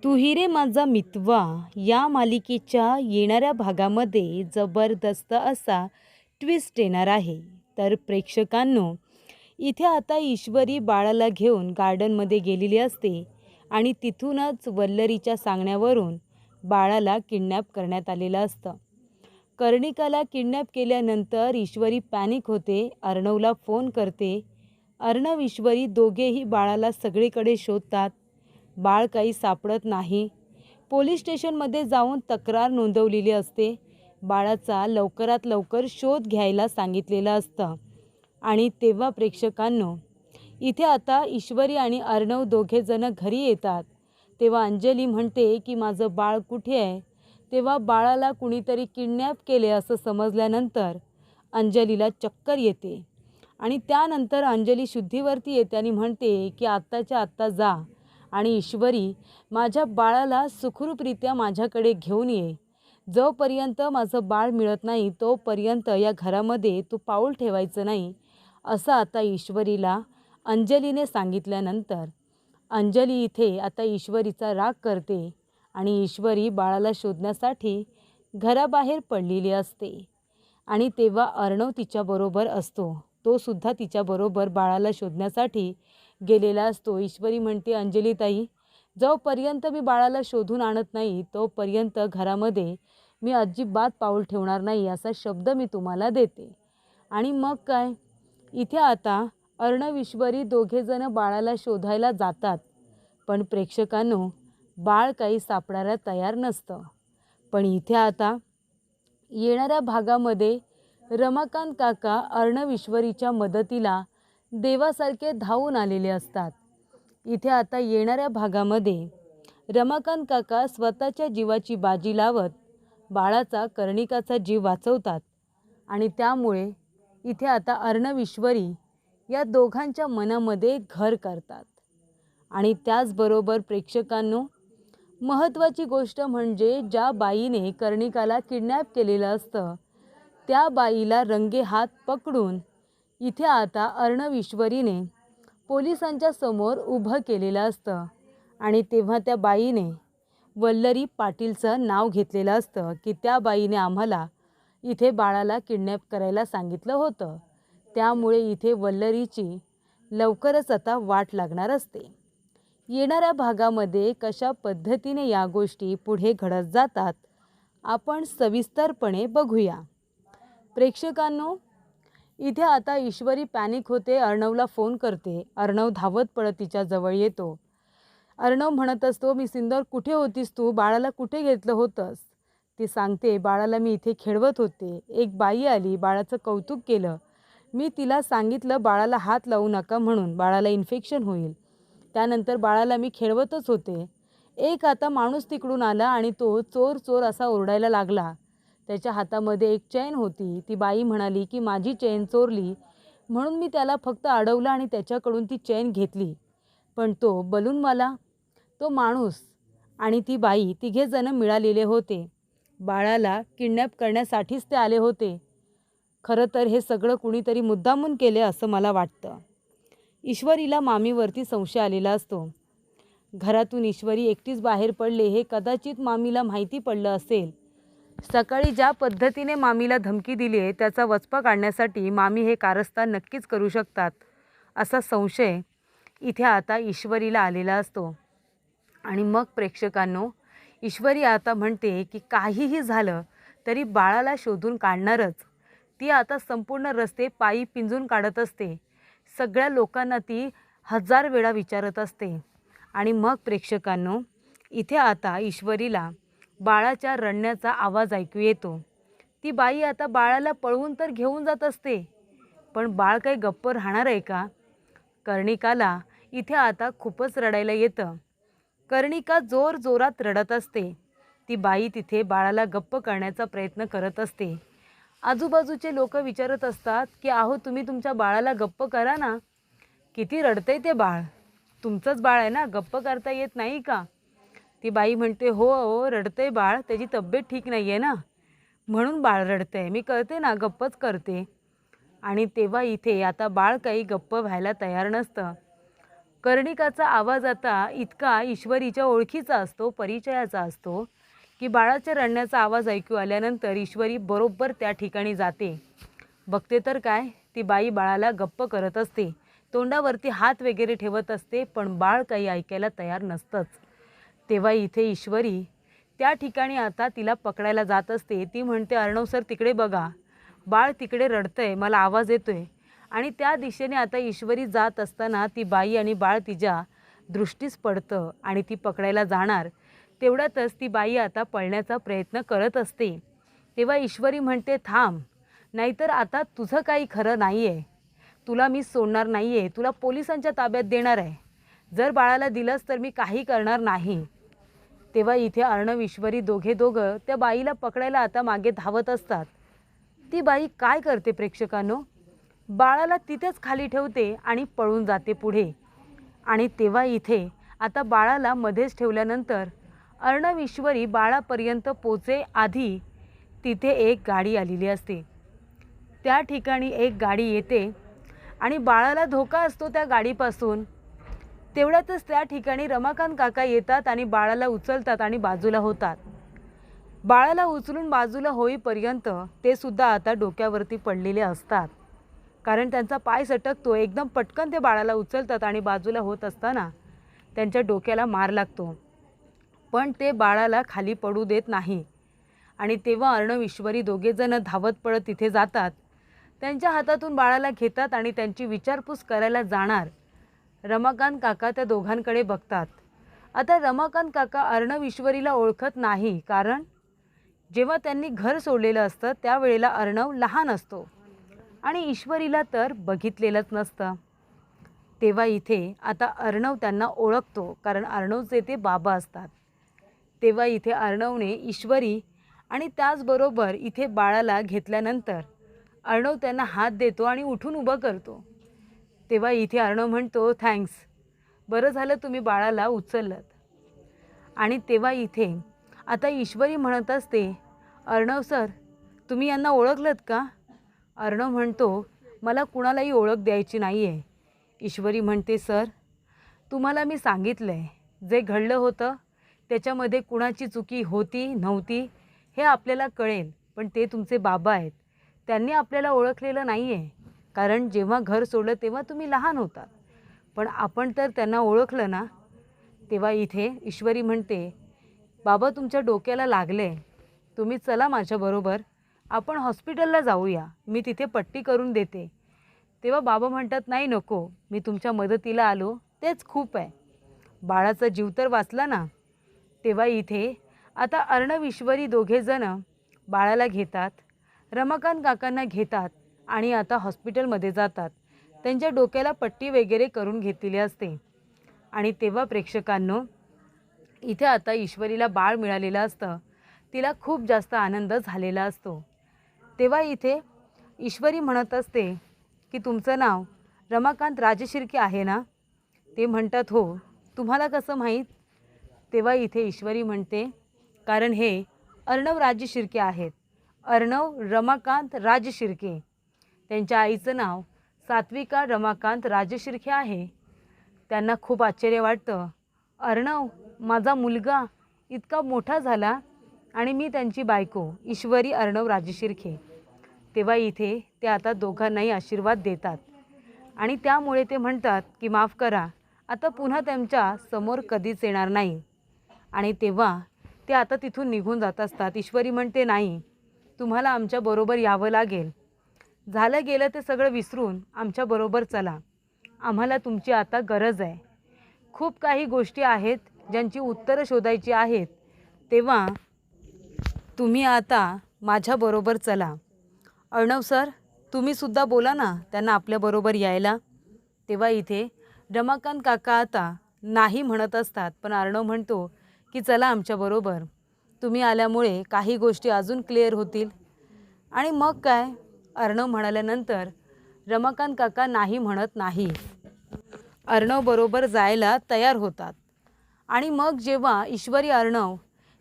तू ही रे माझा मितवा या मालिकेच्या येणाऱ्या भागामध्ये जबरदस्त असा ट्विस्ट येणार आहे. तर प्रेक्षकांनो, इथे आता ईश्वरी बाळाला घेऊन गार्डनमध्ये गेलेली असते आणि तिथूनच वल्लरीच्या सांगण्यावरून बाळाला किडनॅप करण्यात आलेलं असतं. कर्णिकाला किडनॅप केल्यानंतर ईश्वरी पॅनिक होते, अर्णवला फोन करते. अर्णव ईश्वरी दोघेही बाळाला सगळीकडे शोधतात. बाळ काही सापडत नाही. पोलीस स्टेशनमध्ये जाऊन तक्रार नोंदवलेली असते. बाळाचा लवकरात लवकर शोध घ्यायला सांगितलेलं असतं. आणि तेव्हा प्रेक्षकांनो, इथे आता ईश्वरी आणि अर्णव दोघेजण घरी येतात. तेव्हा अंजली म्हणते की माझं बाळ कुठे आहे. तेव्हा बाळाला कुणीतरी किडनॅप केले असं समजल्यानंतर अंजलीला चक्कर येते. आणि त्यानंतर अंजली शुद्धीवरती येते आणि म्हणते की आत्ताच्या आत्ता जा आणि ईश्वरी माझ्या बाळाला सुखरूपरित्या माझ्याकडे घेऊन ये. जोपर्यंत माझं बाळ मिळत नाही तोपर्यंत या घरामध्ये तू पाऊल ठेवायचं नाही, असं आता ईश्वरीला अंजलीने सांगितल्यानंतर अंजली इथे आता ईश्वरीचा राग करते आणि ईश्वरी बाळाला शोधण्यासाठी घराबाहेर पडलेली असते. आणि तेव्हा अर्णव तिच्याबरोबर असतो. तो सुद्धा तिच्याबरोबर बाळाला शोधण्यासाठी गेलेला असतो. ईश्वरी म्हणते, अंजलीताई, जोपर्यंत मी बाळाला शोधून आणत नाही तोपर्यंत घरामध्ये मी अजिबात पाऊल ठेवणार नाही, असा शब्द मी तुम्हाला देते. आणि मग काय, इथे आता अर्णव ईश्वरी दोघेजण बाळाला शोधायला जातात. पण प्रेक्षकांनो, बाळ काही सापडायला तयार नसतं. पण इथे आता येणाऱ्या भागामध्ये रमाकांत काका अर्णव ईश्वरीच्या मदतीला देवासारखे धावून आलेले असतात. इथे आता येणाऱ्या भागामध्ये रमाकांत काका स्वतःच्या जीवाची बाजी लावत बाळाचा, कर्णिकाचा जीव वाचवतात. आणि त्यामुळे इथे आता अर्णव ईश्वरी या दोघांच्या मनामध्ये घर करतात. आणि त्याचबरोबर प्रेक्षकांनो, महत्त्वाची गोष्ट म्हणजे ज्या बाईने कर्णिकाला किडनॅप केलेलं असतं त्या बाईला रंगेहात पकडून इथे आता अर्णव ईश्वरीने पोलिसांच्या समोर उभं केलेलं असतं. आणि तेव्हा त्या बाईने वल्लरी पाटीलचं नाव घेतलेलं असतं की त्या बाईने आम्हाला इथे बाळाला किडनॅप करायला सांगितलं होतं. त्यामुळे इथे वल्लरीची लवकरच आता वाट लागणार असते. येणाऱ्या भागामध्ये कशा पद्धतीने या गोष्टी पुढे घडत जातात आपण सविस्तरपणे बघूया. प्रेक्षकांनो, इथे आता ईश्वरी पॅनिक होते, अर्णवला फोन करते. अर्णव धावत पळत तिच्याजवळ येतो. अर्णव म्हणत असतो, मी सिंदूर, कुठे होतीस तू? बाळाला कुठे घेतलं होतंस? ती सांगते, बाळाला मी इथे खेळवत होते. एक बाई आली, बाळाचं कौतुक केलं. मी तिला सांगितलं बाळाला हात लावू नका म्हणून, बाळाला इन्फेक्शन होईल. त्यानंतर बाळाला मी खेळवतच होते. एक आता माणूस तिकडून आला आणि तो चोर चोर असा ओरडायला लागला. त्याच्या हातामध्ये एक चेन होती. ती बाई म्हणाली की माझी चेन चोरली, म्हणून मी त्याला फक्त अडवलं आणि त्याच्याकडून ती चेन घेतली. पण तो बलूनवाला, तो माणूस आणि ती बाई तिघेजण मिळालेले होते. बाळाला किडनॅप करण्यासाठीच ते आले होते. खरं तर हे सगळं कुणीतरी मुद्दामून केले असं मला वाटतं. ईश्वरीला मामीवरती संशय आलेला असतो. घरातून ईश्वरी एकटीच बाहेर पडले हे कदाचित मामीला माहिती पडलं असेल. सकाळी ज्या पद्धतीने मामीला धमकी दिली आहे त्याचा वचपा काढण्यासाठी मामी हे कारस्थान नक्कीच करू शकतात, असा संशय इथे आता ईश्वरीला आलेला असतो. आणि मग प्रेक्षकांनो, ईश्वरी आता म्हणते की काहीही झालं तरी बाळाला शोधून काढणारच. ती आता संपूर्ण रस्ते पायी पिंजून काढत असते. सगळ्या लोकांना ती 1000 वेळा विचारत असते. आणि मग प्रेक्षकांनो, इथे आता ईश्वरीला बाळाच्या रडण्याचा आवाज ऐकू येतो. ती बाई आता बाळाला पळवून तर घेऊन जात असते, पण बाळ काही गप्प राहणार आहे का? कर्णिकाला इथे आता खूपच रडायला येतं. कर्णिका जोर जोरात रडत असते. ती बाई तिथे बाळाला गप्प करण्याचा प्रयत्न करत असते. आजूबाजूचे लोक विचारत असतात की अहो, तुम्ही तुमच्या बाळाला गप्प करा ना, किती रडतंय ते बाळ, तुमचंच बाळ आहे ना, गप्प करता येत नाही का? ती बाई म्हणते, हो हो रडतंय बाळ, त्याची तब्येत ठीक नाही आहे ना, म्हणून बाळ रडतंय, मी करते ना, गप्पच करते. आणि तेव्हा इथे आता बाळ काही गप्प व्हायला तयार नसतं. कर्णिकाचा आवाज आता इतका ईश्वरीच्या ओळखीचा असतो, परिचयाचा असतो की बाळाच्या रडण्याचा आवाज ऐकू आल्यानंतर ईश्वरी बरोबर त्या ठिकाणी जाते. बघते तर काय, ती बाई बाळाला गप्प करत असते, तोंडावरती हात वगैरे ठेवत असते, पण बाळ काही ऐकायला तयार नसतंच. तेव्हा इथे ईश्वरी त्या ठिकाणी आता तिला पकडायला जात असते. ती म्हणते, अर्णव सर तिकडे बघा, बाळ तिकडे रडतंय, मला आवाज येतोय. आणि त्या दिशेने आता ईश्वरी जात असताना ती बाई आणि बाळ तिच्या दृष्टीस पडतं आणि ती पकडायला जाणार. तेवढ्यातच ती बाई आता पळण्याचा प्रयत्न करत असते. तेव्हा ईश्वरी म्हणते, थांब, नाहीतर आता तुझं काही खरं नाही आहे. तुला मी सोडणार नाही आहे, तुला पोलिसांच्या ताब्यात देणार आहे. जर बाळाला दिलंस तर मी काही करणार नाही. तेव्हा इथे अर्णव ईश्वरी दोघं त्या बाईला पकडायला आता मागे धावत असतात. ती बाई काय करते प्रेक्षकांनो, बाळाला तिथेच खाली ठेवते आणि पळून जाते पुढे. आणि तेव्हा इथे आता बाळाला मध्येच ठेवल्यानंतर अर्णव ईश्वरी बाळापर्यंत पोचे आधी तिथे एक गाडी आलेली असते. त्या ठिकाणी एक गाडी येते आणि बाळाला धोका असतो त्या गाडीपासून. तेवढ्यातच त्या ठिकाणी रमाकांत काका येतात आणि बाळाला उचलतात आणि बाजूला होतात. बाळाला उचलून बाजूला होईपर्यंत ते सुद्धा आता डोक्यावरती पडलेले असतात, कारण त्यांचा पाय सटकतो. एकदम पटकन ते बाळाला उचलतात आणि बाजूला होत असताना त्यांच्या डोक्याला मार लागतो, पण ते बाळाला खाली पडू देत नाही. आणि तेव्हा अर्णव ईश्वरी दोघेजण धावत पळत तिथे जातात, त्यांच्या हातातून बाळाला घेतात आणि त्यांची विचारपूस करायला जाणार. रमाकांत काका त्या दोघांकडे बघतात. आता रमाकांत काका अर्णव ईश्वरीला ओळखत नाही, कारण जेव्हा त्यांनी घर सोडलेलं असतं त्यावेळेला अर्णव लहान असतो आणि ईश्वरीला तर बघितलेलंच नसतं. तेव्हा इथे आता अर्णव त्यांना ओळखतो, कारण अर्णवचे ते बाबा असतात. तेव्हा इथे अर्णवने ईश्वरी आणि त्याचबरोबर इथे बाळाला घेतल्यानंतर अर्णव त्यांना हात देतो आणि उठून उभं करतो. तेव्हा इथे अर्णव म्हणतो, थँक्स, बरं झालं तुम्ही बाळाला उचललंत. आणि तेव्हा इथे आता ईश्वरी म्हणत असते, अर्णव सर तुम्ही यांना ओळखलंत का? अर्णव म्हणतो, मला कुणालाही ओळख द्यायची नाही आहे. ईश्वरी म्हणते, सर तुम्हाला मी सांगितलं आहे, जे घडलं होतं त्याच्यामध्ये कुणाची चुकी होती नव्हती हे आपल्याला कळेल, पण ते तुमचे बाबा आहेत, त्यांनी आपल्याला ओळखलेलं नाही आहे, कारण जेव्हा घर सोडलं तेव्हा तुम्ही लहान होतात, पण आपण तर त्यांना ओळखलं ना. तेव्हा इथे ईश्वरी म्हणते, बाबा तुमच्या डोक्याला लागले, तुम्ही चला माझ्याबरोबर, आपण हॉस्पिटलला जाऊया, मी तिथे पट्टी करून देते. तेव्हा बाबा म्हणतात, नाही नको, मी तुमच्या मदतीला आलो तेच खूप आहे, बाळाचा जीव तर वाचला ना. तेव्हा इथे आता अर्णव ईश्वरी दोघेजण बाळाला घेतात, रमाकांत काकांना घेतात आणि आता हॉस्पिटलमध्ये जातात. त्यांच्या डोक्याला पट्टी वगैरे करून घेतलेली असते. आणि तेव्हा प्रेक्षकांनो इथे आता ईश्वरीला बाळ मिळालेलं असतं, तिला खूप जास्त आनंद झालेला असतो. तेव्हा इथे ईश्वरी म्हणत असते की तुमचं नाव रमाकांत राजशिर्के आहे ना? ते म्हणतात, हो, तुम्हाला कसं माहीत? तेव्हा इथे ईश्वरी म्हणते, कारण हे अर्णव राजशिर्के आहेत, अर्णव रमाकांत राजशिर्के. त्यांच्या आईचं नाव सात्विका रमाकांत राजशिर्के आहे. त्यांना खूप आश्चर्य वाटतं, अर्णव माझा मुलगा इतका मोठा झाला आणि मी त्यांची बायको ईश्वरी अर्णव राजशिर्के. तेव्हा इथे ते आता दोघांनाही आशीर्वाद देतात आणि त्यामुळे ते म्हणतात की माफ करा, आता पुन्हा त्यांच्या समोर कधीच येणार नाही. आणि तेव्हा ते आता तिथून निघून जात असतात. ईश्वरी म्हणते, नाही, तुम्हाला आमच्याबरोबर यावं लागेल, झालं गेलं ते सगळं विसरून आमच्याबरोबर चला, आम्हाला तुमची आता गरज आहे, खूप काही गोष्टी आहेत ज्यांची उत्तरं शोधायची आहेत, तेव्हा तुम्ही आता माझ्याबरोबर चला. अर्णव सर तुम्हीसुद्धा बोला ना त्यांना आपल्याबरोबर यायला. तेव्हा इथे रमाकांत काका आता नाही म्हणत असतात, पण अर्णव म्हणतो की चला आमच्याबरोबर, तुम्ही आल्यामुळे काही गोष्टी अजून क्लिअर होतील. आणि मग काय, अर्णव म्हणाल्यानंतर रमाकांत काका नाही म्हणत नाही, अर्णव बरोबर जायला तयार होतात. आणि मग जेव्हा ईश्वरी अर्णव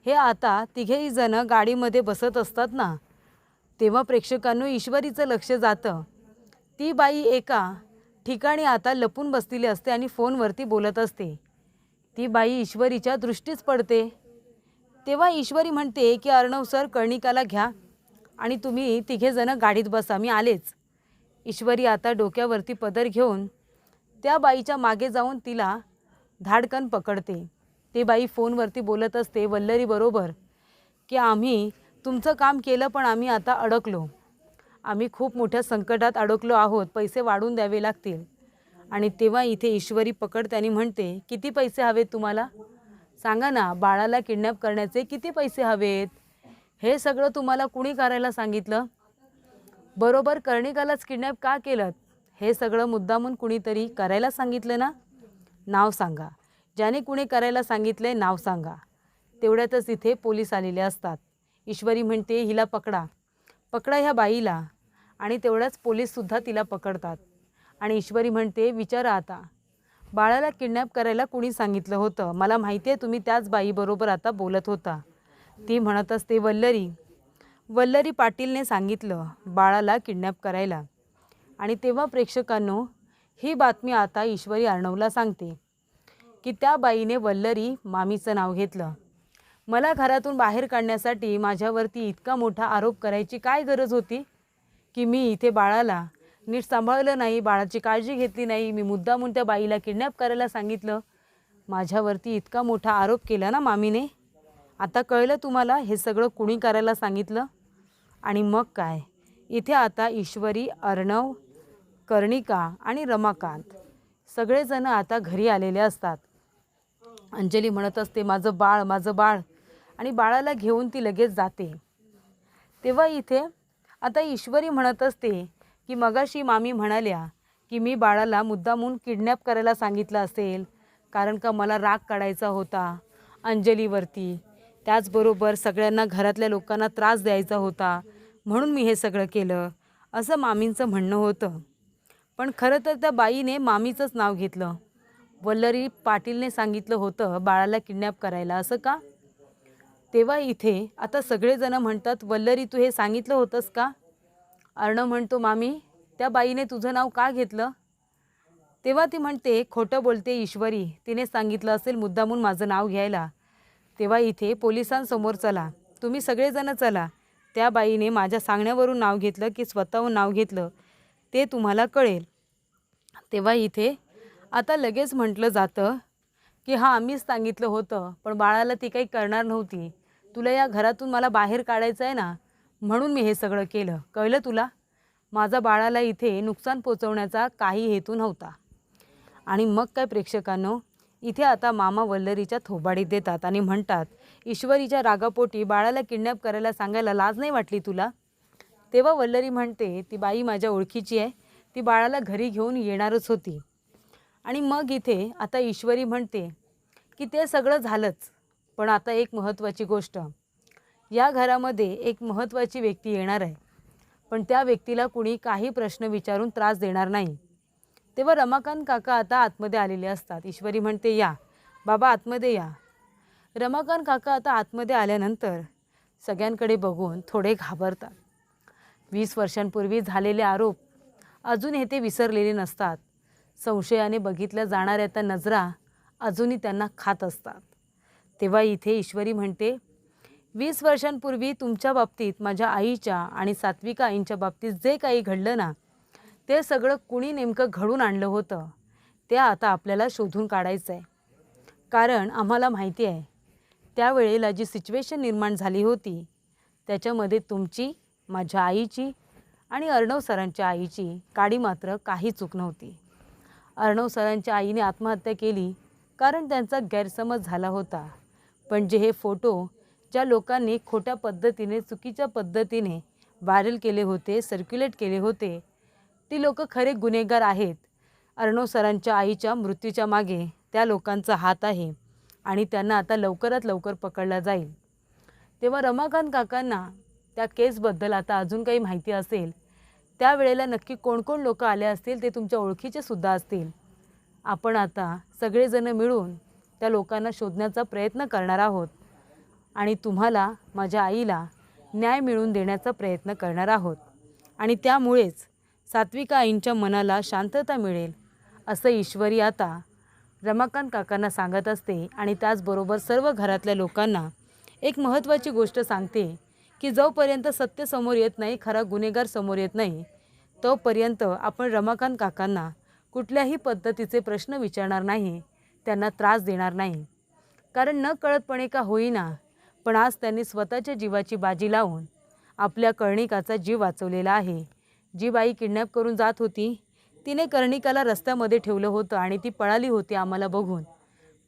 हे आता तिघेही जण गाडीमध्ये बसत असतात ना, तेव्हा प्रेक्षकांनो ईश्वरीचं लक्ष जातं. ती बाई एका ठिकाणी आता लपून बसलेली असते आणि फोनवरती बोलत असते. ती बाई ईश्वरीच्या दृष्टीच पडते. तेव्हा ईश्वरी म्हणते की अर्णव सर, कर्णिकाला घ्या आणि तुम्ही तिघेजणं गाडीत बसा, मी आलेच. ईश्वरी आता डोक्यावरती पदर घेऊन त्या बाईच्या मागे जाऊन तिला धाडकन पकडते. ती बाई फोनवरती बोलत असते वल्लरीबरोबर की आम्ही तुमचं काम केलं, पण आम्ही आता अडकलो. आम्ही खूप मोठ्या संकटात अडकलो आहोत, पैसे वाढवून द्यावे लागतील. आणि तेव्हा इथे ईश्वरी पकडते आणि म्हणते, किती पैसे हवेत तुम्हाला? सांगा ना, बाळाला किडनॅप करण्याचे किती पैसे हवेत? हे सगळं तुम्हाला कुणी करायला सांगितलं? बरोबर कर्णिकालाच किडनॅप का केलं? हे सगळं मुद्दामून कुणीतरी करायला सांगितलं ना? नाव सांगा. ज्याने कुणी करायला सांगितले नाव सांगा. तेवढ्यातच इथे पोलीस आलेले असतात. ईश्वरी म्हणते, हिला पकडा, पकडा ह्या बाईला. आणि तेवढ्याच पोलीससुद्धा तिला पकडतात. आणि ईश्वरी म्हणते, विचारा आता, बाळाला किडनॅप करायला कुणी सांगितलं होतं? मला माहिती आहे तुम्ही त्याच बाईबरोबर आता बोलत होता. ती म्हणत असते, वल्लरी पाटीलने सांगितलं बाळाला किडनॅप करायला. आणि तेव्हा प्रेक्षकांनो, ही बातमी आता ईश्वरी अर्णवला सांगते की त्या बाईने वल्लरी मामीचं नाव घेतलं. मला घरातून बाहेर काढण्यासाठी माझ्यावरती इतका मोठा आरोप करायची काय गरज होती की मी इथे बाळाला नीट सांभाळलं नाही, बाळाची काळजी घेतली नाही, मी मुद्दामून त्या बाईला किडनॅप करायला सांगितलं. माझ्यावरती इतका मोठा आरोप केला ना मामीने. आता कळलं तुम्हाला हे सगळं कुणी करायला सांगितलं? आणि मग काय, इथे आता ईश्वरी, अर्णव, कर्णिका आणि रमाकांत सगळेजण आता घरी आलेले असतात. अंजली म्हणत असते, माझं बाळ, माझं बाळ. आणि बाळाला घेऊन ती लगेच जाते. तेव्हा इथे आता ईश्वरी म्हणत असते की मगाशी मामी म्हणाल्या की मी बाळाला मुद्दामून किडनॅप करायला सांगितलं असेल, कारण का मला राग काढायचा होता अंजलीवरती. त्याचबरोबर सगळ्यांना, घरातल्या लोकांना त्रास द्यायचा होता, म्हणून मी हे सगळं केलं, असं मामींचं म्हणणं होतं. पण खरं तर त्या बाईने मामीचंच नाव घेतलं. वल्लरी पाटीलने सांगितलं होतं बाळाला किडनॅप करायला, असं का? तेव्हा इथे आता सगळेजण म्हणतात, वल्लरी तू हे सांगितलं होतंस का? अर्णव म्हणतो, मामी त्या बाईने तुझं नाव का घेतलं? तेव्हा ती म्हणते, खोटं बोलते ईश्वरी, तिने सांगितलं असेल मुद्दामून माझं नाव घ्यायला. तेव्हा इथे पोलिसांसमोर चला, तुम्ही सगळेजण चला. त्या बाईने माझ्या सांगण्यावरून नाव घेतलं की स्वतःहून नाव घेतलं ते तुम्हाला कळेल. तेव्हा इथे आता लगेच म्हटलं जातं की हां, मीच सांगितलं होतं, पण बाळाला ती काही करणार नव्हती. तुला या घरातून मला बाहेर काढायचं आहे ना, म्हणून मी हे सगळं केलं. कळलं तुला? माझा बाळाला इथे नुकसान पोचवण्याचा काही हेतू नव्हता. आणि मग काय प्रेक्षकांनो, इथे आता मामा वल्लरीच्या थोबाडीत देतात आणि म्हणतात, ईश्वरीच्या रागापोटी बाळाला किडनॅप करायला सांगायला लाज नाही वाटली तुला? तेव्हा वल्लरी म्हणते, ती बाई माझ्या ओळखीची आहे, ती बाळाला घरी घेऊन येणारच होती. आणि मग इथे आता ईश्वरी म्हणते की ते सगळं झालंच, पण आता एक महत्त्वाची गोष्ट, या घरामध्ये एक महत्त्वाची व्यक्ती येणार आहे, पण त्या व्यक्तीला कुणी काही प्रश्न विचारून त्रास देणार नाही. तेव्हा रमाकांत काका आता आतमध्ये आलेले असतात. ईश्वरी म्हणते, या बाबा आतमध्ये या. रमाकांत काका आता आतमध्ये आल्यानंतर सगळ्यांकडे बघून थोडे घाबरतात. 20 वर्षांपूर्वी झालेले आरोप अजून हे ते विसरलेले नसतात. संशयाने बघितल्या जाणाऱ्या त्या नजरा अजूनही त्यांना खात असतात. तेव्हा इथे ईश्वरी म्हणते, 20 वर्षांपूर्वी तुमच्या बाबतीत, माझ्या आईच्या आणि सात्विका आईंच्या बाबतीत जे काही घडलं ना, ते सगळं कुणी नेमकं घडून आणलं होतं ते आता आपल्याला शोधून काढायचं आहे. कारण आम्हाला माहिती आहे त्यावेळेला जी सिच्युएशन निर्माण झाली होती त्याच्यामध्ये तुमची, माझ्या आईची आणि अर्णव सरांच्या आईची काडी मात्र काही चूक नव्हती. अर्णव सरांच्या आईने आत्महत्या केली कारण त्यांचा गैरसमज झाला होता. पण जे हे फोटो ज्या लोकांनी खोट्या पद्धतीने, चुकीच्या पद्धतीने व्हायरल केले होते, सर्क्युलेट केले होते, ती लोक खरे गुन्हेगार आहेत. अर्णव सरांच्या आईच्या मृत्यूच्या मागे त्या लोकांचा हात आहे आणि त्यांना आता लवकरात लवकर पकडला जाईल. तेव्हा रमाकांत काकांना त्या केसबद्दल आता अजून काही माहिती असेल, त्यावेळेला नक्की कोण कोण लोक आले असतील ते तुमच्या ओळखीचे सुद्धा असतील. आपण आता सगळेजण मिळून त्या लोकांना शोधण्याचा प्रयत्न करणार आहोत आणि तुम्हाला, माझ्या आईला न्याय मिळवून देण्याचा प्रयत्न करणार आहोत. आणि त्यामुळेच सात्विका आईंच्या मनाला शांतता मिळेल असं ईश्वरी आता रमाकांत काकांना सांगत असते. आणि त्याचबरोबर सर्व घरातल्या लोकांना एक महत्त्वाची गोष्ट सांगते की जोपर्यंत सत्य समोर येत नाही, खरा गुन्हेगार समोर येत नाही, तोपर्यंत आपण रमाकांत काकांना कुठल्याही पद्धतीचे प्रश्न विचारणार नाही, त्यांना त्रास देणार नाही. कारण न कळतपणे का होईना, पण आज त्यांनी स्वतःच्या जीवाची बाजी लावून आपल्या कर्णिकाचा जीव वाचवलेला आहे. जी बाई किडनॅप करून जात होती, तिने कर्णिकाला रस्त्यामध्ये ठेवलं होतं आणि ती पळाली होती आम्हाला बघून.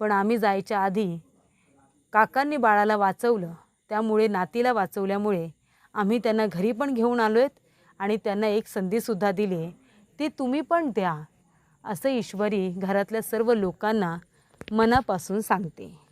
पण आम्ही जायच्या आधी काकांनी बाळाला वाचवलं. त्यामुळे नातीला वाचवल्यामुळे आम्ही त्यांना घरी पण घेऊन आलो आहेत आणि त्यांना एक संधीसुद्धा दिली आहे, ती तुम्ही पण द्या, असं ईश्वरी घरातल्या सर्व लोकांना मनापासून सांगते.